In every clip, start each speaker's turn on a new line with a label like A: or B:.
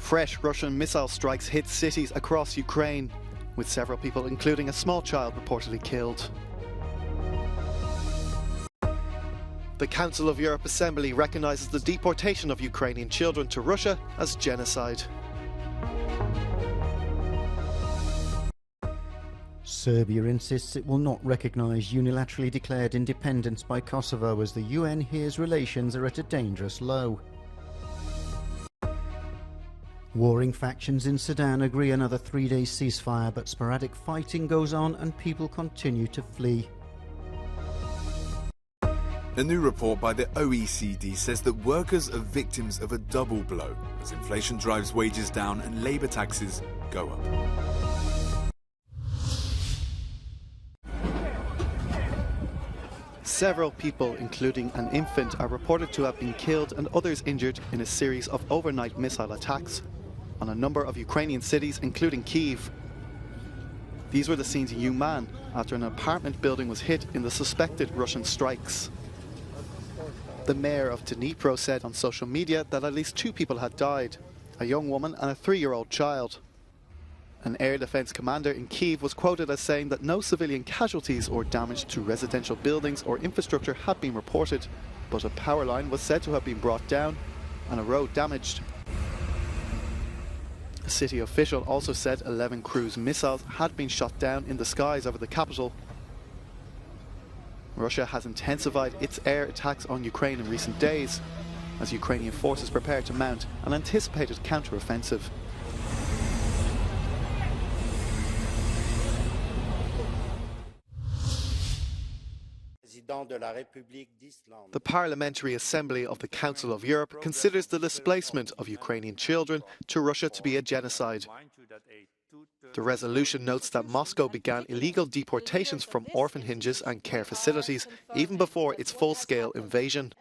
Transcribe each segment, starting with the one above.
A: Fresh Russian missile strikes hit cities across Ukraine, with several people, including a small child, reportedly killed. The Council of Europe Assembly recognises the deportation of Ukrainian children to Russia as genocide.
B: Serbia insists it will not recognise unilaterally declared independence by Kosovo as the UN hears relations are at a dangerous low. Warring factions in Sudan agree another 3-day ceasefire, but sporadic fighting goes on and people continue to flee.
C: A new report by the OECD says that workers are victims of a double blow as inflation drives wages down and labour taxes go up.
A: Several people, including an infant, are reported to have been killed and others injured in a series of overnight missile attacks on a number of Ukrainian cities, including Kyiv. These were the scenes in Uman after an apartment building was hit in the suspected Russian strikes. The mayor of Dnipro said on social media that at least 2 people had died, a young woman and a 3-year-old child. An air defence commander in Kyiv was quoted as saying that no civilian casualties or damage to residential buildings or infrastructure had been reported, but a power line was said to have been brought down and a road damaged. A city official also said 11 cruise missiles had been shot down in the skies over the capital. Russia has intensified its air attacks on Ukraine in recent days, as Ukrainian forces prepare to mount an anticipated counter-offensive. The Parliamentary Assembly of the Council of Europe considers the displacement of Ukrainian children to Russia to be a genocide. The resolution notes that Moscow began illegal deportations from orphanages and care facilities even before its full-scale invasion.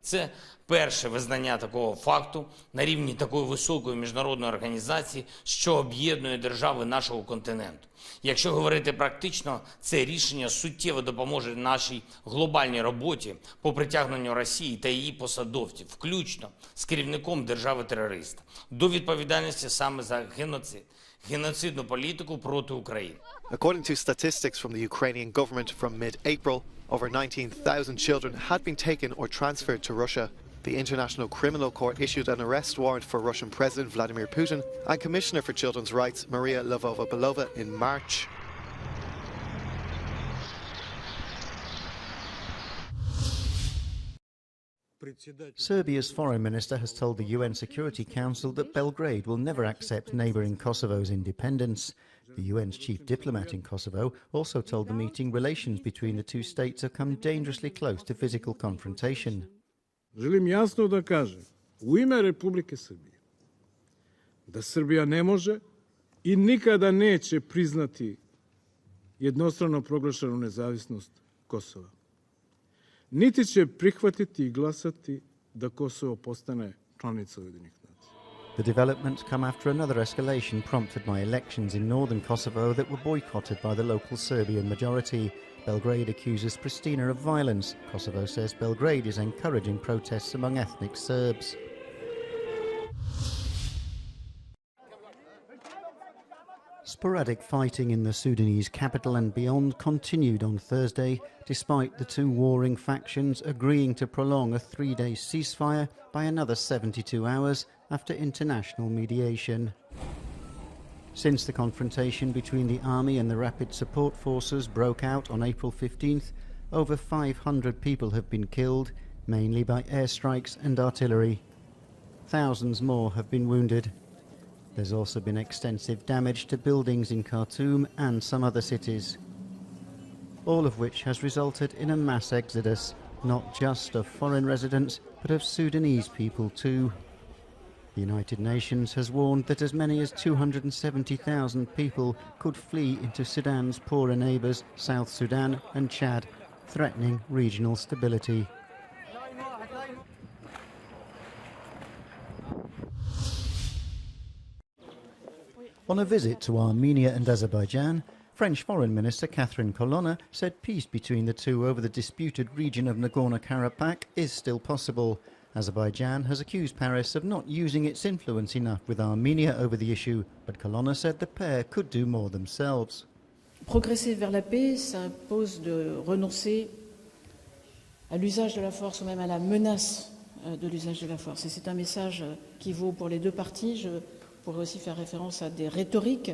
D: Це перше визнання такого факту на рівні такої високої міжнародної організації, що об'єднує держави нашого континенту. Якщо говорити практично, це рішення суттєво допоможе нашій глобальній роботі по притягненню Росії та її посадовців, включно з керівником держави-терориста, до відповідальності саме за геноцид, геноцидну політику проти України.
A: According to statistics from the Ukrainian government from mid-April, over 19,000 children had been taken or transferred to Russia. The International Criminal Court issued an arrest warrant for Russian President Vladimir Putin and Commissioner for Children's Rights Maria Lvova-Belova in March.
B: Serbia's foreign minister has told the UN Security Council that Belgrade will never accept neighbouring Kosovo's independence. The UN's chief diplomat in Kosovo also told the meeting relations between the two states have come dangerously close to physical confrontation.
E: Želim jasno da kažem u ime Republike Srbije da Srbija ne može i nikada neće priznati jednostrano proglašenu nezavisnost Kosova. Niti će prihvatiti i glasati da Kosovo postane članica Ujedinjenih nacija.
B: The developments come after another escalation prompted by elections in northern Kosovo that were boycotted by the local Serbian majority. Belgrade accuses Pristina of violence. Kosovo says Belgrade is encouraging protests among ethnic Serbs. Sporadic fighting in the Sudanese capital and beyond continued on Thursday, despite the two warring factions agreeing to prolong a 3-day ceasefire by another 72 hours after international mediation. Since the confrontation between the army and the Rapid Support Forces broke out on April 15th, over 500 people have been killed, mainly by airstrikes and artillery. Thousands more have been wounded. There's also been extensive damage to buildings in Khartoum and some other cities, all of which has resulted in a mass exodus, not just of foreign residents, but of Sudanese people too. The United Nations has warned that as many as 270,000 people could flee into Sudan's poorer neighbours, South Sudan and Chad, threatening regional stability. On a visit to Armenia and Azerbaijan, French Foreign Minister Catherine Colonna said peace between the two over the disputed region of Nagorno-Karabakh is still possible. Azerbaijan has accused Paris of not using its influence enough with Armenia over the issue, but Colonna said the pair could do more themselves.
F: Progresser vers la paix, ça impose de renoncer à l'usage de la force ou même à la menace de l'usage de la force. Et c'est un message qui vaut pour les deux parties. Je pourrais aussi faire référence à des rhétoriques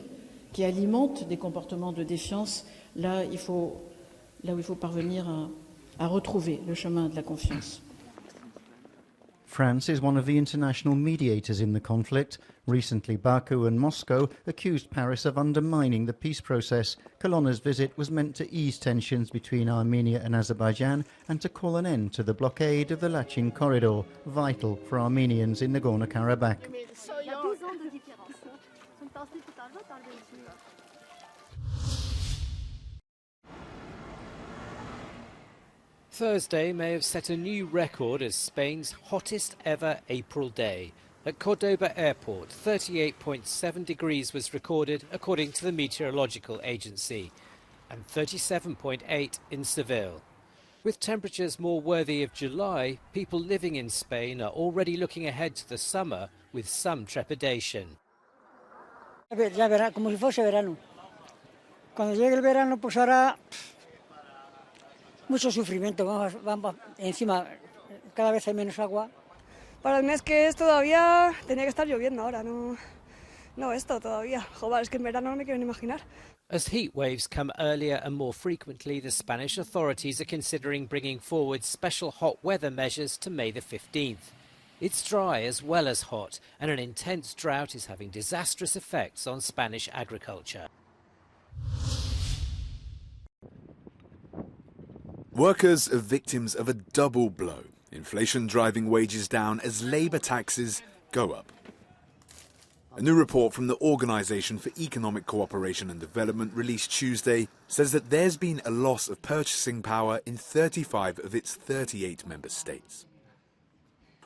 F: qui alimentent des comportements de défiance. Là où il faut parvenir à retrouver le chemin de la confiance.
B: France is one of the international mediators in the conflict. Recently, Baku and Moscow accused Paris of undermining the peace process. Colonna's visit was meant to ease tensions between Armenia and Azerbaijan and to call an end to the blockade of the Lachin corridor, vital for Armenians in Nagorno-Karabakh.
G: Thursday may have set a new record as Spain's hottest ever April day. At Cordoba Airport, 38.7 degrees was recorded according to the meteorological agency, and 37.8 in Seville. With temperatures more worthy of July, people living in Spain are already looking ahead to the summer with some trepidation.
H: Ya verá, como si fuese verano. Cuando llegue el verano, pues hará mucho sufrimiento. Vamos, encima, cada vez hay menos agua.
I: Para el mes que es todavía tenía que estar lloviendo ahora, no esto todavía. Joder, es que en verano no me quiero ni imaginar.
G: As heat waves come earlier and more frequently, the Spanish authorities are considering bringing forward special hot weather measures to May the 15th. It's dry as well as hot, and an intense drought is having disastrous effects on Spanish agriculture.
C: Workers are victims of a double blow. Inflation driving wages down as labour taxes go up. A new report from the Organisation for Economic Cooperation and Development released Tuesday says that there's been a loss of purchasing power in 35 of its 38 member states.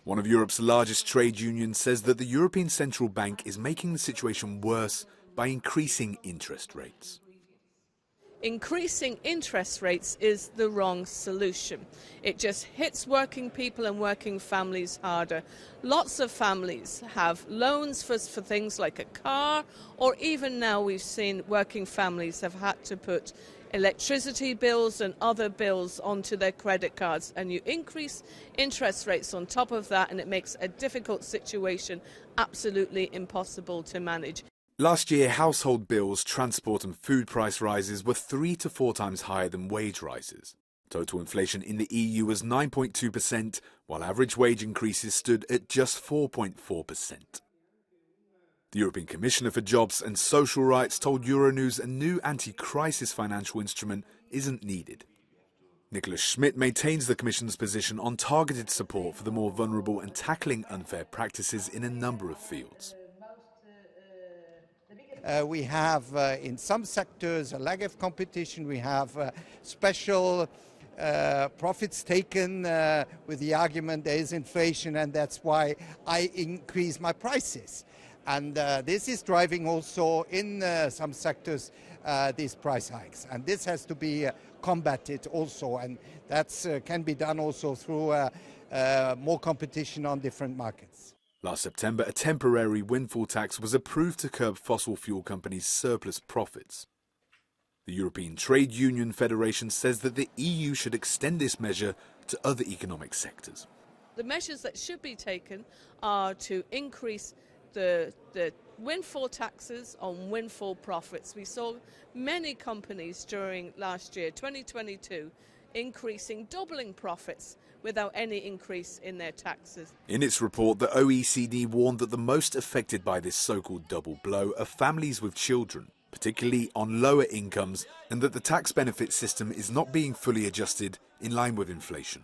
C: One of Europe's largest trade unions says that the European Central Bank is making the situation worse by increasing interest rates.
J: Increasing interest rates is the wrong solution. It just hits working people and working families harder. Lots of families have loans for things like a car, or even now we've seen working families have had to put electricity bills and other bills onto their credit cards, and you increase interest rates on top of that and it makes a difficult situation absolutely impossible to manage.
C: Last year, household bills, transport and food price rises were 3 to 4 times higher than wage rises. Total inflation in the EU was 9.2%, while average wage increases stood at just 4.4%. The European Commissioner for Jobs and Social Rights told Euronews a new anti-crisis financial instrument isn't needed. Nicholas Schmidt maintains the Commission's position on targeted support for the more vulnerable and tackling unfair practices in a number of fields.
K: We have in some sectors a lack of competition. We have special profits taken with the argument there is inflation and that's why I increase my prices. And this is driving also in some sectors these price hikes. And this has to be combated also, and that can be done also through more competition on different markets.
C: Last September, a temporary windfall tax was approved to curb fossil fuel companies' surplus profits. The European Trade Union Federation says that the EU should extend this measure to other economic sectors.
J: The measures that should be taken are to increase the windfall taxes on windfall profits. We saw many companies during last year, 2022, doubling profits without any increase in their taxes.
C: In its report, the OECD warned that the most affected by this so-called double blow are families with children, particularly on lower incomes, and that the tax benefit system is not being fully adjusted in line with inflation.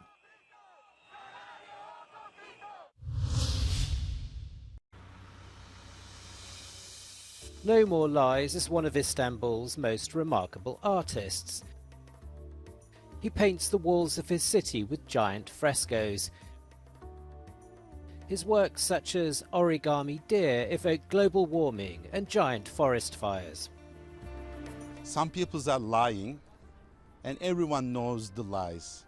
G: No More Lies is one of Istanbul's most remarkable artists. He paints the walls of his city with giant frescoes. His works such as Origami Deer evoke global warming and giant forest fires.
L: Some people are lying and everyone knows the lies.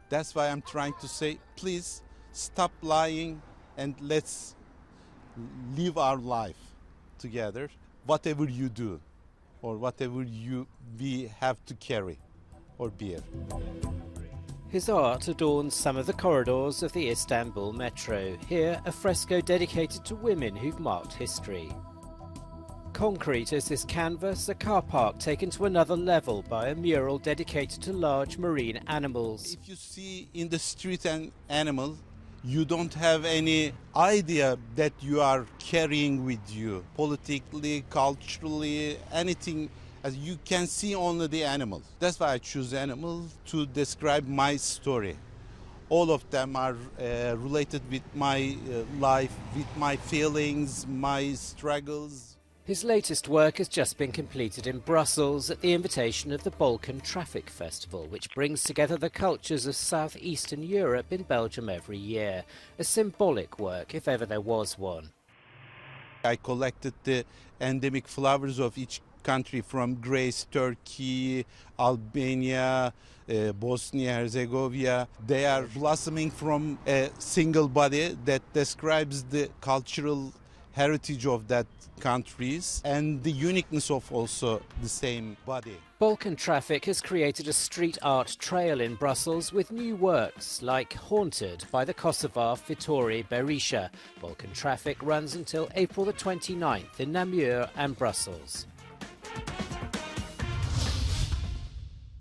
L: That's why I'm trying to say, please stop lying and let's live our life together, whatever you do or whatever we have to carry or bear.
G: His art adorns some of the corridors of the Istanbul metro. Here, a fresco dedicated to women who've marked history. Concrete as this canvas, a car park taken to another level by a mural dedicated to large marine animals.
L: If you see in the street an animal, you don't have any idea that you are carrying with you, politically, culturally, anything. As you can see only the animals. That's why I choose animals to describe my story. All of them are related with my life, with my feelings, my struggles.
G: His latest work has just been completed in Brussels at the invitation of the Balkan Traffic Festival, which brings together the cultures of southeastern Europe in Belgium every year. A symbolic work, if ever there was one.
L: I collected the endemic flowers of each country from Greece, Turkey, Albania, Bosnia-Herzegovina. They are blossoming from a single body that describes the cultural heritage of that countries and the uniqueness of also the same body.
G: Balkan Traffic has created a street art trail in Brussels with new works like Haunted by the Kosovar Vitori Berisha. Balkan Traffic runs until April the 29th in Namur and Brussels.